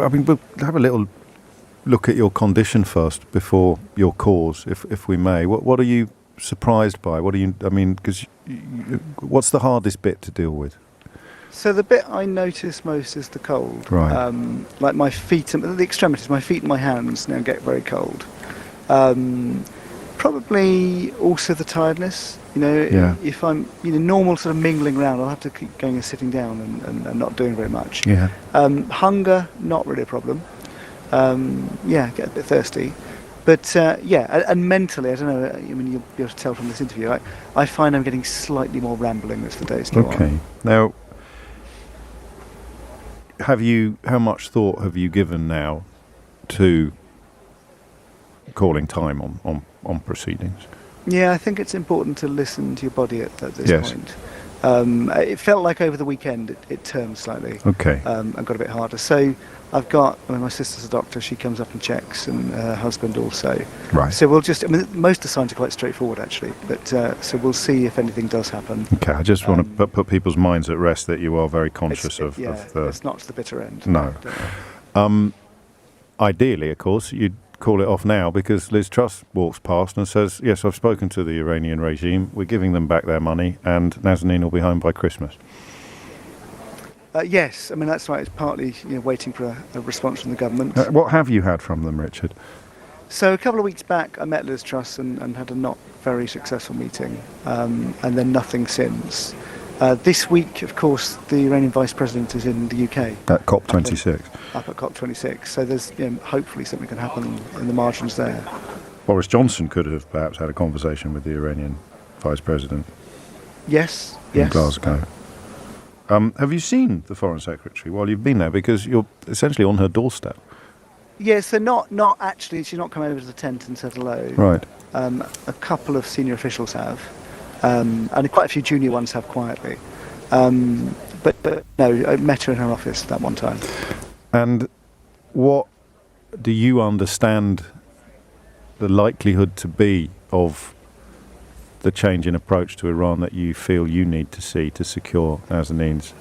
I mean, we'll have a little look at your condition first before your cause, if we may. What are you surprised by? Because what's the hardest bit to deal with? So the bit I notice most is the cold. Right. Like my feet, and the extremities, my feet and my hands now get very cold. Probably also the tiredness. If I'm normal sort of mingling around, I'll have to keep going and sitting down and not doing very much. Yeah. Hunger, not really a problem. Get a bit thirsty. But and mentally, I don't know, I mean, you'll be able to tell from this interview, I find I'm getting slightly more rambling as the days go on. Okay. Now, how much thought have you given now to calling time on proceedings? Yeah, I think it's important to listen to your body at this Yes. point. It felt like over the weekend it turned slightly. Okay. And got a bit harder. So my sister's a doctor, she comes up and checks, and her husband also. Right. So most of the signs are quite straightforward actually, but so we'll see if anything does happen. Okay, I just want to put people's minds at rest that you are very conscious of the... It's not to the bitter end. No. Ideally, of course, you'd call it off now, because Liz Truss walks past and says, yes, I've spoken to the Iranian regime, we're giving them back their money, and Nazanin will be home by Christmas. Yes, I mean, that's right. It's partly waiting for a response from the government. What have you had from them, Richard? So a couple of weeks back, I met Liz Truss and had a not very successful meeting, and then nothing since. This week, of course, the Iranian Vice President is in the UK. At COP26. Up at COP26. So there's hopefully something can happen in the margins there. Boris Johnson could have perhaps had a conversation with the Iranian Vice President. Yes. In Glasgow. Have you seen the Foreign Secretary while you've been there? Because you're essentially on her doorstep. Yeah, so not actually, she's not come over to the tent and said hello. Right. A couple of senior officials have, and quite a few junior ones have quietly. But no, I met her in her office that one time. And what do you understand the likelihood to be of the change in approach to Iran that you feel you need to see to secure Nazanin's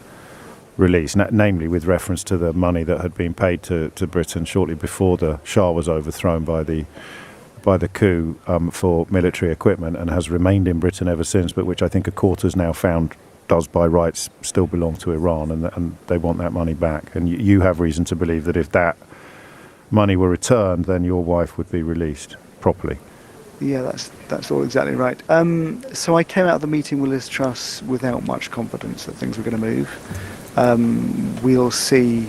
release, namely with reference to the money that had been paid to Britain shortly before the Shah was overthrown by the coup for military equipment, and has remained in Britain ever since, but which I think a court has now found does by rights still belong to Iran, and they want that money back. And you have reason to believe that if that money were returned, then your wife would be released properly. Yeah, that's all exactly right. So I came out of the meeting with Liz Truss without much confidence that things were going to move. We'll see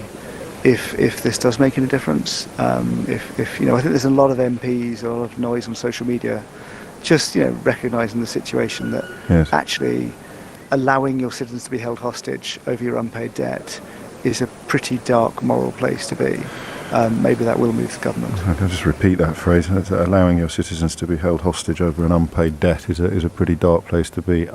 if this does make any difference. I think there's a lot of MPs, a lot of noise on social media, just recognising the situation that actually allowing your citizens to be held hostage over your unpaid debt is a pretty dark moral place to be. Maybe that will move the government. I'll just repeat that phrase. Allowing your citizens to be held hostage over an unpaid debt is a pretty dark place to be.